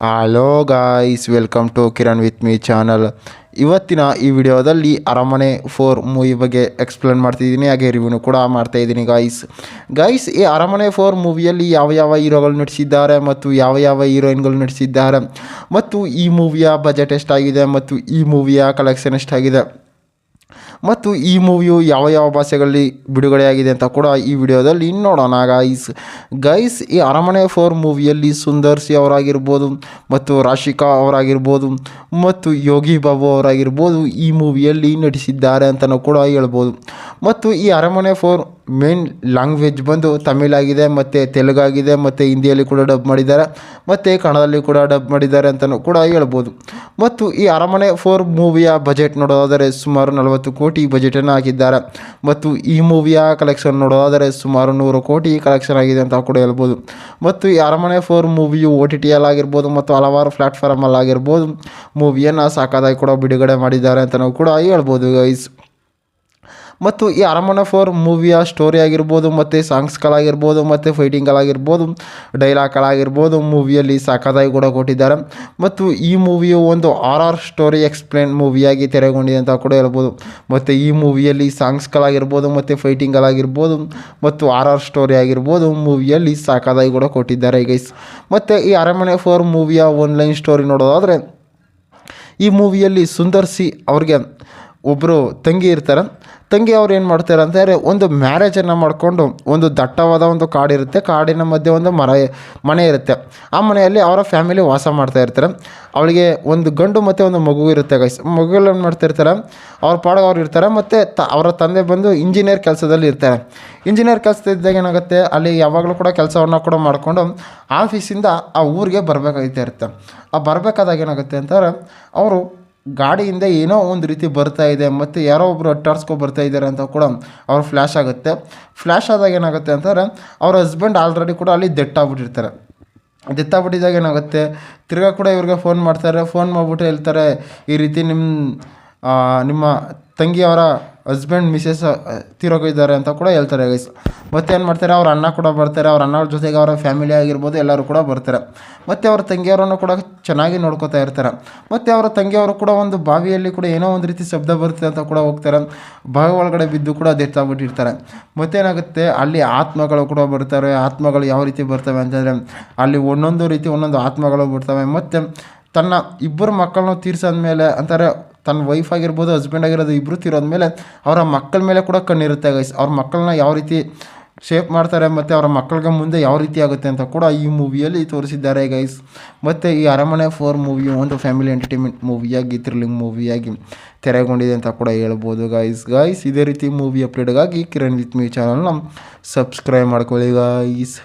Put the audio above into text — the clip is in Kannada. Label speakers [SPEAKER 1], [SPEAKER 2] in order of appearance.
[SPEAKER 1] Hello guys, welcome to Kiran with me channel. ಇವತ್ತಿನ ಈ ವಿಡಿಯೋದಲ್ಲಿ ಅರಮನೆ 4 ಮೂವಿ ಬಗ್ಗೆ ಎಕ್ಸ್ಪ್ಲೇನ್ ಮಾಡ್ತಿದ್ದೀನಿ, ಹಾಗೆ ರಿವ್ಯೂನು ಕೂಡ ಮಾಡ್ತಾಯಿದ್ದೀನಿ ಗೈಸ್. ಈ ಅರಮನೆ 4 ಮೂವಿಯಲ್ಲಿ ಯಾವ ಯಾವ ಹೀರೋಗಳು ನಟಿಸಿದ್ದಾರೆ ಮತ್ತು ಯಾವ ಯಾವ ಹೀರೋಯಿನ್ಗಳು ನಟಿಸಿದ್ದಾರೆ ಮತ್ತು ಈ ಮೂವಿಯ ಬಜೆಟ್ ಎಷ್ಟಾಗಿದೆ ಮತ್ತು ಈ ಮೂವಿಯ ಕಲೆಕ್ಷನ್ ಎಷ್ಟಾಗಿದೆ ಮತ್ತು ಈ ಮೂವಿಯು ಯಾವ ಯಾವ ಭಾಷೆಗಳಲ್ಲಿ ಬಿಡುಗಡೆಯಾಗಿದೆ ಅಂತ ಕೂಡ ಈ ವಿಡಿಯೋದಲ್ಲಿ ನೋಡೋಣ ಗೈಸ್. ಈ ಅರಮನೆ 4 ಮೂವಿಯಲ್ಲಿ ಸುಂದರ್ ಸಿ ಅವರಾಗಿರ್ಬೋದು ಮತ್ತು ರಾಶಿಕಾ ಅವರಾಗಿರ್ಬೋದು ಮತ್ತು ಯೋಗಿ ಬಾಬು ಅವರಾಗಿರ್ಬೋದು ಈ ಮೂವಿಯಲ್ಲಿ ನಟಿಸಿದ್ದಾರೆ ಅಂತಲೂ ಕೂಡ ಹೇಳ್ಬೋದು. ಮತ್ತು ಈ ಅರಮನೆ 4 ಮೇನ್ ಲ್ಯಾಂಗ್ವೇಜ್ ಬಂದು ತಮಿಳಾಗಿದೆ ಮತ್ತು ತೆಲುಗಾಗಿದೆ ಮತ್ತು ಹಿಂದಿಯಲ್ಲಿ ಕೂಡ ಡಬ್ ಮಾಡಿದ್ದಾರೆ ಮತ್ತು ಕನ್ನಡದಲ್ಲಿ ಕೂಡ ಡಬ್ ಮಾಡಿದ್ದಾರೆ ಅಂತಲೂ ಕೂಡ ಹೇಳ್ಬೋದು. ಮತ್ತು ಈ ಅರಮನೆ 4 ಮೂವಿಯ ಬಜೆಟ್ ನೋಡೋದಾದರೆ ಸುಮಾರು 40 ಕೋಟಿ ಬಜೆಟನ್ನು ಹಾಕಿದ್ದಾರೆ ಮತ್ತು ಈ ಮೂವಿಯ ಕಲೆಕ್ಷನ್ ನೋಡೋದಾದರೆ ಸುಮಾರು 100 ಕೋಟಿ ಕಲೆಕ್ಷನ್ ಆಗಿದೆ ಅಂತ ಕೂಡ ಹೇಳ್ಬೋದು. ಮತ್ತು ಈ ಅರಮನೆ 4 ಮೂವಿಯು OTT ಆಗಿರ್ಬೋದು ಮತ್ತು ಹಲವಾರು ಪ್ಲ್ಯಾಟ್ಫಾರ್ಮಲ್ಲಾಗಿರ್ಬೋದು ಮೂವಿಯನ್ನು ಸಾಕಾದಾಗಿ ಕೂಡ ಬಿಡುಗಡೆ ಮಾಡಿದ್ದಾರೆ ಅಂತಲೂ ಕೂಡ ಹೇಳ್ಬೋದು ಗೈಸ್. ಮತ್ತು ಈ ಅರಮನೆ 4 ಮೂವಿಯ ಸ್ಟೋರಿ ಆಗಿರ್ಬೋದು ಮತ್ತು ಸಾಂಗ್ಸ್ಗಳಾಗಿರ್ಬೋದು ಮತ್ತು ಫೈಟಿಂಗ್ಗಳಾಗಿರ್ಬೋದು ಡೈಲಾಗ್ಗಳಾಗಿರ್ಬೋದು ಮೂವಿಯಲ್ಲಿ ಸಾಕಾದಾಗಿ ಕೂಡ ಕೊಟ್ಟಿದ್ದಾರೆ. ಮತ್ತು ಈ ಮೂವಿಯು ಒಂದು ಆರ್ ಸ್ಟೋರಿ ಎಕ್ಸ್ಪ್ಲೇನ್ ಮೂವಿಯಾಗಿ ತೆರೆಗೊಂಡಿದೆ ಅಂತ ಕೂಡ ಹೇಳ್ಬೋದು. ಮತ್ತು ಈ ಮೂವಿಯಲ್ಲಿ ಸಾಂಗ್ಸ್ಗಳಾಗಿರ್ಬೋದು ಮತ್ತು ಫೈಟಿಂಗ್ಗಳಾಗಿರ್ಬೋದು ಮತ್ತು ಆರ್ ಸ್ಟೋರಿ ಆಗಿರ್ಬೋದು ಮೂವಿಯಲ್ಲಿ ಸಾಕಾದಾಗಿ ಕೂಡ ಕೊಟ್ಟಿದ್ದಾರೆ ಗೈಸ್. ಮತ್ತು ಈ ಅರಮನೆ 4 ಮೂವಿಯ ಆನ್ಲೈನ್ ಸ್ಟೋರಿ ನೋಡೋದಾದರೆ ಈ ಮೂವಿಯಲ್ಲಿ ಸುಂದರ್ ಸಿ ಅವ್ರಿಗೆ ಒಬ್ಬರು ತಂಗಿ ಇರ್ತಾರೆ. ತಂಗಿ ಅವ್ರು ಏನು ಮಾಡ್ತಾರೆ ಅಂತಂದರೆ ಒಂದು ಮ್ಯಾರೇಜನ್ನು ಮಾಡಿಕೊಂಡು ಒಂದು ದಟ್ಟವಾದ ಒಂದು ಕಾಡಿರುತ್ತೆ, ಕಾಡಿನ ಮಧ್ಯೆ ಒಂದು ಮನೆ ಇರುತ್ತೆ. ಆ ಮನೆಯಲ್ಲಿ ಅವರ ಫ್ಯಾಮಿಲಿ ವಾಸ ಮಾಡ್ತಾ ಇರ್ತಾರೆ. ಅವಳಿಗೆ ಒಂದು ಗಂಡು ಮತ್ತು ಒಂದು ಮಗು ಇರುತ್ತೆ ಗೈಸ್. ಮಗುಗಳು ಏನು ಮಾಡ್ತಿರ್ತಾರೆ, ಅವ್ರ ಪಾಡಿಗೆ ಅವ್ರು ಇರ್ತಾರೆ. ಮತ್ತು ಅವರ ತಂದೆ ಬಂದು ಇಂಜಿನಿಯರ್ ಕೆಲಸದಲ್ಲಿ ಇರ್ತಾರೆ. ಇಂಜಿನಿಯರ್ ಕೆಲಸದಿದ್ದಾಗ ಏನಾಗುತ್ತೆ, ಅಲ್ಲಿ ಯಾವಾಗಲೂ ಕೂಡ ಕೆಲಸವನ್ನು ಕೂಡ ಮಾಡಿಕೊಂಡು ಆಫೀಸಿಂದ ಆ ಊರಿಗೆ ಬರಬೇಕಾಗ್ತಾ ಇರುತ್ತೆ. ಆ ಬರಬೇಕಾದಾಗ ಏನಾಗುತ್ತೆ ಅಂತಂದರೆ ಅವರು ಗಾಡಿಯಿಂದ ಏನೋ ಒಂದು ರೀತಿ ಬರ್ತಾ ಇದೆ ಮತ್ತು ಯಾರೋ ಒಬ್ಬರು ಅಟ್ಟಾಡ್ಸ್ಕೊಂಡು ಬರ್ತಾ ಇದ್ದಾರೆ ಅಂತ ಕೂಡ ಅವ್ರು ಫ್ಲ್ಯಾಶ್ ಆಗುತ್ತೆ. ಫ್ಲ್ಯಾಶ್ ಆದಾಗ ಏನಾಗುತ್ತೆ ಅಂತಂದರೆ ಅವ್ರ ಹಸ್ಬೆಂಡ್ ಆಲ್ರೆಡಿ ಕೂಡ ಅಲ್ಲಿ ಡೆತ್ತಾಗ್ಬಿಟ್ಟಿರ್ತಾರೆ. ಡೆತ್ತಾಗ್ಬಿಟ್ಟಿದಾಗ ಏನಾಗುತ್ತೆ, ತಿರ್ಗಾ ಕೂಡ ಇವ್ರಿಗೆ ಫೋನ್ ಮಾಡ್ತಾರೆ. ಫೋನ್ ಮಾಡಿಬಿಟ್ಟು ಹೇಳ್ತಾರೆ, ಈ ರೀತಿ ನಿಮ್ಮ ತಂಗಿಯವರ ಹಸ್ಬೆಂಡ್ ಮಿಸಸ್ ತೀರೋಗಿದ್ದಾರೆ ಅಂತ ಕೂಡ ಹೇಳ್ತಾರೆ ಗೈಸ್. ಮತ್ತು ಏನು ಮಾಡ್ತಾರೆ, ಅವ್ರ ಅಣ್ಣ ಕೂಡ ಬರ್ತಾರೆ. ಅವ್ರ ಅಣ್ಣವ್ರ ಜೊತೆಗೆ ಅವರ ಫ್ಯಾಮಿಲಿ ಆಗಿರ್ಬೋದು ಎಲ್ಲರೂ ಕೂಡ ಬರ್ತಾರೆ. ಮತ್ತು ಅವ್ರ ತಂಗಿಯವರನ್ನು ಕೂಡ ಚೆನ್ನಾಗಿ ನೋಡ್ಕೋತಾ ಇರ್ತಾರೆ. ಮತ್ತು ಅವರ ತಂಗಿಯವರು ಕೂಡ ಒಂದು ಬಾವಿಯಲ್ಲಿ ಕೂಡ ಏನೋ ಒಂದು ರೀತಿ ಶಬ್ದ ಬರುತ್ತೆ ಅಂತ ಕೂಡ ಹೋಗ್ತಾರೆ. ಬಾವಿ ಒಳಗಡೆ ಬಿದ್ದು ಕೂಡ ಡೆತ್ತಾಗ್ಬಿಟ್ಟಿರ್ತಾರೆ. ಮತ್ತೇನಾಗುತ್ತೆ, ಅಲ್ಲಿ ಆತ್ಮಗಳು ಕೂಡ ಬರ್ತಾರೆ. ಆತ್ಮಗಳು ಯಾವ ರೀತಿ ಬರ್ತವೆ ಅಂತಂದರೆ ಅಲ್ಲಿ ಒಂದೊಂದು ರೀತಿ ಒಂದೊಂದು ಆತ್ಮಗಳು ಬರ್ತವೆ. ಮತ್ತು ತನ್ನ ಇಬ್ಬರು ಮಕ್ಕಳನ್ನು ತೀರ್ಸಾದ್ಮೇಲೆ ಅಂತಾರೆ, ತನ್ನ ವೈಫ್ ಆಗಿರ್ಬೋದು ಹಸ್ಬೆಂಡ್ ಆಗಿರೋದು ಇಬ್ಬರು ತೀರೋದ್ಮೇಲೆ ಅವರ ಮಕ್ಕಳ ಮೇಲೆ ಕೂಡ ಕಣ್ಣಿರುತ್ತೆ ಗೈಸ್. ಅವ್ರ ಮಕ್ಕಳನ್ನ ಯಾವ ರೀತಿ ಶೇಪ್ ಮಾಡ್ತಾರೆ ಮತ್ತು ಅವರ ಮಕ್ಕಳಿಗೆ ಮುಂದೆ ಯಾವ ರೀತಿ ಆಗುತ್ತೆ ಅಂತ ಕೂಡ ಈ ಮೂವಿಯಲ್ಲಿ ತೋರಿಸಿದ್ದಾರೆ ಗೈಸ್. ಮತ್ತು ಈ ಅರಮನೆ 4 ಮೂವಿಯು ಒಂದು ಫ್ಯಾಮಿಲಿ ಎಂಟರ್ಟೈನ್ಮೆಂಟ್ ಮೂವಿಯಾಗಿ ಥ್ರಿಲ್ಲಿಂಗ್ ಮೂವಿಯಾಗಿ ತೆರೆಗೊಂಡಿದೆ ಅಂತ ಕೂಡ ಹೇಳ್ಬೋದು ಗೈಸ್. ಇದೇ ರೀತಿ ಮೂವಿ ಅಪ್ಡೇಟ್ಗಾಗಿ ಕಿರಣ್ ವಿತ್ ಮೀ ಚಾನಲ್ನ ಸಬ್ಸ್ಕ್ರೈಬ್ ಮಾಡ್ಕೊಳ್ಳಿ ಗೈಸ್.